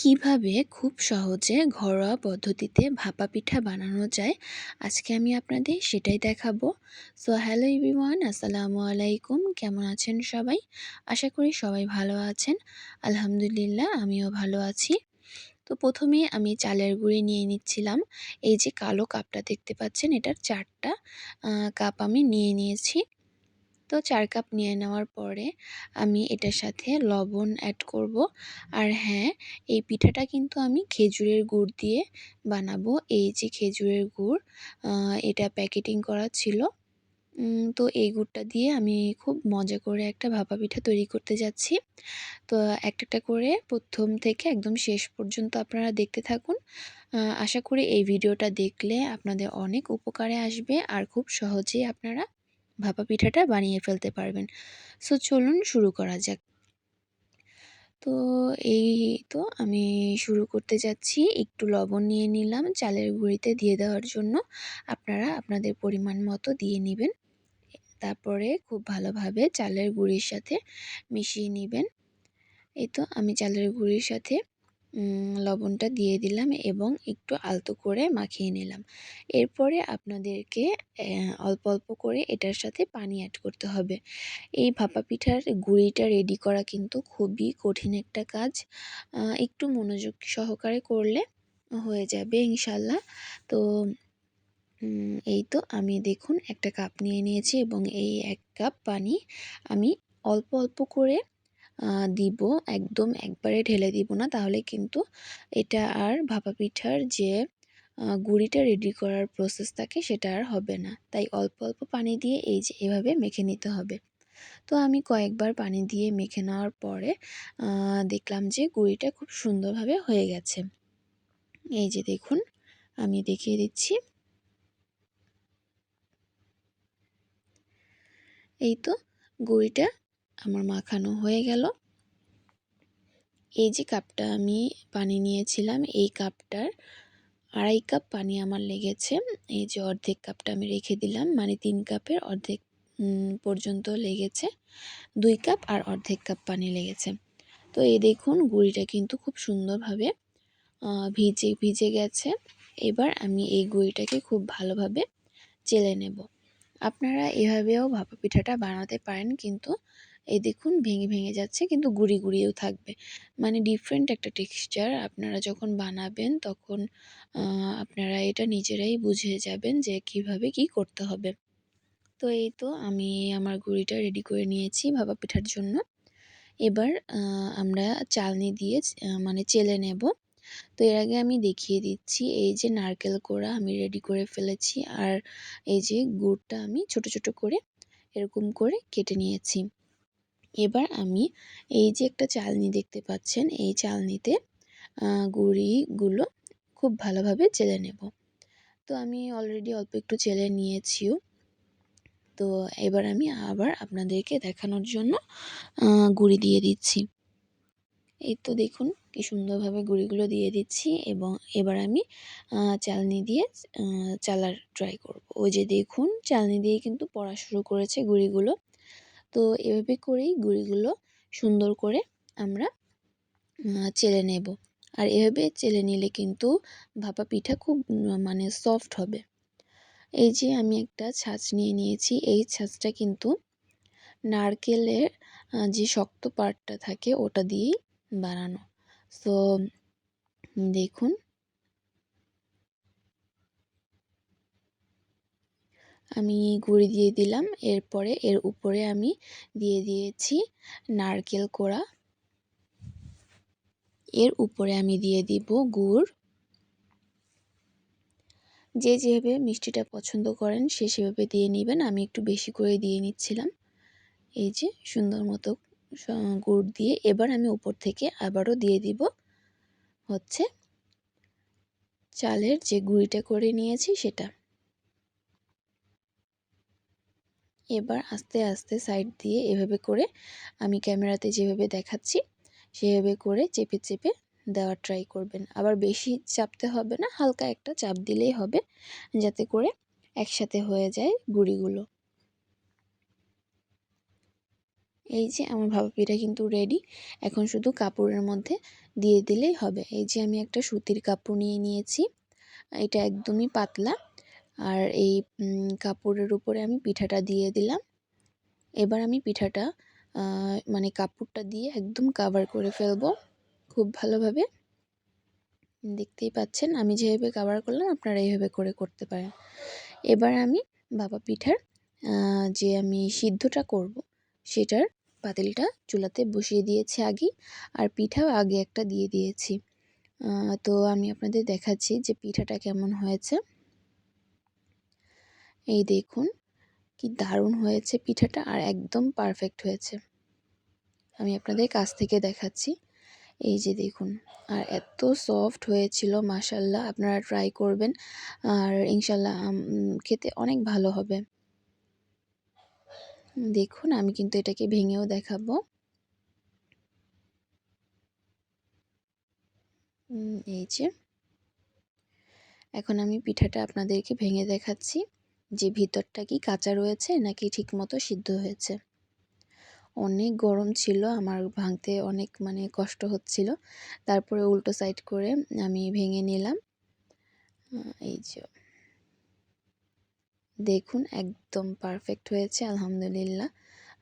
কিভাবে খুব সহজে ঘরোয়া পদ্ধতিতে ভাপা পিঠা বানানো যায়, আজকে আমি আপনাদের সেটাই দেখাবো। সো হ্যালো এভরিওয়ান, আসসালামু আলাইকুম। কেমন আছেন সবাই? আশা করি সবাই ভালো আছেন। আলহামদুলিল্লাহ, আমিও ভালো আছি। তো প্রথমে আমি চালের গুঁড়ি নিয়ে নিচ্ছিলাম। এই যে কালো কাপটা দেখতে পাচ্ছেন, এটার ৪ টা কাপ আমি নিয়ে নিয়েছি। তো ৪ কাপ নিয়ে নেওয়ার পরে আমি এটার সাথে লবণ অ্যাড করব। আর হ্যাঁ, এই পিঠাটা কিন্তু আমি খেজুরের গুড় দিয়ে বানাবো। এই যে খেজুরের গুড়, এটা প্যাকেটিং করা ছিল। তো এই গুড়টা দিয়ে আমি খুব মজা করে একটা ভাপা পিঠা তৈরি করতে যাচ্ছি। তো একটা, একটা করে ১ম থেকে একদম শেষ পর্যন্ত আপনারা দেখতে থাকুন। আশা করি এই ভিডিওটা দেখলে আপনাদের অনেক উপকারে আসবে আর খুব সহজেই আপনারা ভাপা পিঠাটা বানিয়ে ফেলতে পারবেন। সো চলুন শুরু করা যাক। তো এই তো আমি শুরু করতে যাচ্ছি। একটু লবণ নিয়ে নিলাম চালের গুঁড়িতে দিয়ে দেওয়ার জন্য। আপনারা আপনাদের পরিমাণ মতো দিয়ে নিবেন। তারপরে খুব ভালোভাবে চালের গুঁড়ির সাথে মিশিয়ে নিবেন। এই তো আমি চালের গুঁড়ির সাথে লবণটা দিয়ে দিলাম এবং একটু আলতো করে মাখিয়ে নিলাম। এরপরে আপনাদেরকে অল্প, অল্প করে এটার সাথে পানি অ্যাড করতে হবে। এই ভাপা পিঠার গুঁড়িটা রেডি করা কিন্তু খুবই কঠিন একটা কাজ। একটু মনোযোগ সহকারে করলে হয়ে যাবে ইনশাআল্লাহ। তো এই তো আমি দেখুন একটা কাপ নিয়ে নিয়েছি এবং এই ১ কাপ পানি আমি অল্প, অল্প করে দিব। একদম একবারে ঢেলে দিব না, তাহলে কিন্তু এটা আর ভাপা পিঠার যে গুঁড়িটা রেডি করার প্রসেস থাকে সেটা আর হবে না। তাই অল্প, অল্প পানি দিয়ে এই যে এভাবে মেখে নিতে হবে। তো আমি কয়েকবার পানি দিয়ে মেখে নেওয়ার পরে দেখলাম যে গুঁড়িটা খুব সুন্দরভাবে হয়ে গেছে। এই যে দেখুন, আমি দেখিয়ে দিচ্ছি। এই তো গুঁড়িটা আমার মাখানো হয়ে গেল। এই যে কাপটা আমি পানি নিয়েছিলাম, এই কাপটার ২.৫ কাপ পানি আমার লেগেছে। এই যে অর্ধেক কাপটা আমি রেখে দিলাম, মানে ৩ কাপের অর্ধেক পর্যন্ত লেগেছে। ২ কাপ আর অর্ধেক কাপ পানি লেগেছে। তো এই দেখুন গুঁড়িটা কিন্তু খুব সুন্দরভাবে ভিজে ভিজে গেছে। এবার আমি এই গুঁড়িটাকে খুব ভালোভাবে চেলে নেব। আপনারা এভাবেও ভাপা পিঠাটা বানাতে পারেন, কিন্তু এই দেখুন ভেঙে ভেঙে যাচ্ছে, কিন্তু গুঁড়ি গুঁড়িও থাকবে। মানে ডিফারেন্ট একটা টেক্সচার। আপনারা যখন বানাবেন তখন আপনারা এটা নিজেরাই বুঝে যাবেন যে কিভাবে কি করতে হবে। তো এই তো আমি আমার গুঁড়িটা রেডি করে নিয়েছি ভাপা পিঠার জন্য। এবার আমরা চালনি দিয়ে মানে চেলে নেব। তো এর আগে আমি দেখিয়ে দিচ্ছি, এই যে নারকেল কোড়া আমি রেডি করে ফেলেছি আর এই যে গুড়টা আমি ছোট ছোট করে এরকম করে কেটে নিয়েছি। এবার আমি এই যে একটা চালনি দেখতে পাচ্ছেন, এই চালনিতে গুঁড়িগুলো খুব ভালোভাবে চেলে নেব। তো আমি অলরেডি অল্প একটু চেলে নিয়েছিও। তো এবার আমি আবার আপনাদেরকে দেখানোর জন্য গুঁড়ি দিয়ে দিচ্ছি। এই তো দেখুন কি সুন্দরভাবে গুঁড়িগুলো দিয়ে দিচ্ছি এবং এবার আমি চালনি দিয়ে চালার ট্রাই করব। ওই যে দেখুন চালনি দিয়ে কিন্তু পড়া শুরু করেছে গুঁড়িগুলো। তো এভাবে করেই গুঁড়িগুলো সুন্দর করে আমরা চেলে নেব। আর এভাবে চেলে নিলে কিন্তু ভাপা পিঠা খুব মানে সফট হবে। এই যে আমি একটা ছাঁচ নিয়ে নিয়েছি, এই ছাঁচটা কিন্তু নারকেলের যে শক্ত পার্টটা থাকে ওটা দিয়েই বানানো। সো দেখুন আমি গুঁড়ি দিয়ে দিলাম। এরপরে এর উপরে আমি দিয়ে দিয়েছি নারকেল কোড়া। এর উপরে আমি দিয়ে দিব গুড়। যে যেভাবে মিষ্টিটা পছন্দ করেন সে সেভাবে দিয়ে নেবেন। আমি একটু বেশি করে দিয়ে নিচ্ছিলাম। এই যে সুন্দর মতো গুড় দিয়ে এবার আমি উপর থেকে আবারও দিয়ে দিব হচ্ছে চালের যে গুঁড়িটা করে নিয়েছি সেটা। এবার আস্তে আস্তে সাইড দিয়ে এভাবে করে আমি ক্যামেরাতে যেভাবে দেখাচ্ছি সেভাবে করে চেপে চেপে দেওয়ার ট্রাই করবেন। আবার বেশি চাপতে হবে না, হালকা একটা চাপ দিলেই হবে, যাতে করে একসাথে হয়ে যায় গুঁড়িগুলো। এই যে আমার ভাপা পিঠা কিন্তু রেডি। এখন শুধু কাপড়ের মধ্যে দিয়ে দিলেই হবে। এই যে আমি একটা সুতির কাপড় নিয়ে নিয়েছি, এটা একদমই পাতলা। আর এই কাপড়ের উপরে আমি পিঠাটা দিয়ে দিলাম। এবার আমি পিঠাটা মানে কাপড়টা দিয়ে একদম কাভার করে ফেলবো খুব ভালোভাবে। দেখতেই পাচ্ছেন আমি যেভাবে কাভার করলাম, আপনারা এইভাবে করে করতে পারেন। এবার আমি ভাপা পিঠার যে আমি সিদ্ধটা করব সেটার পাতিলটা চুলাতে বসিয়ে দিয়েছি আগেই, আর পিঠাও আগে একটা দিয়ে দিয়েছি। তো আমি আপনাদের দেখাচ্ছি যে পিঠাটা কেমন হয়েছে। এই দেখুন কি দারুণ হয়েছে পিঠাটা, আর একদম পারফেক্ট হয়েছে। আমি আপনাদের কাছ থেকে দেখাচ্ছি। এই যে দেখুন, আর এত সফট হয়েছিল মাশাআল্লাহ। আপনারা ট্রাই করবেন আর ইনশাআল্লাহ খেতে অনেক ভালো হবে। দেখুন আমি কিন্তু এটাকে ভেঙেও দেখাবো। এই যে এখন আমি পিঠাটা আপনাদেরকে ভেঙে দেখাচ্ছি যে ভিতরটা কি কাঁচা রয়েছে নাকি ঠিকমতো সিদ্ধ হয়েছে। অনেক গরম ছিল, আমার ভাঙতে অনেক মানে কষ্ট হচ্ছিল। তারপরে উল্টো সাইড করে আমি ভেঙে নিলাম। এই যে দেখুন একদম পারফেক্ট হয়েছে আলহামদুলিল্লাহ,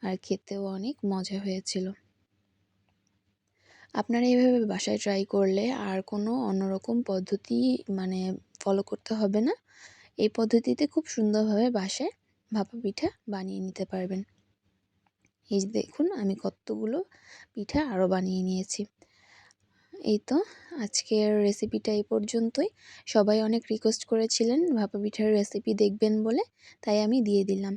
আর খেতেও অনেক মজা হয়েছিল। আপনারা এইভাবে বাসায় ট্রাই করলে আর কোনো অন্যরকম পদ্ধতি মানে ফলো করতে হবে না। এই পদ্ধতিতে খুব সুন্দরভাবে বাসায় ভাপা পিঠা বানিয়ে নিতে পারবেন। এই যে দেখুন আমি কতগুলো পিঠা আরও বানিয়ে নিয়েছি। এই তো আজকের রেসিপিটা এই পর্যন্তই। সবাই অনেক রিকোয়েস্ট করেছিলেন ভাপা পিঠার রেসিপি দেখবেন বলে, তাই আমি দিয়ে দিলাম।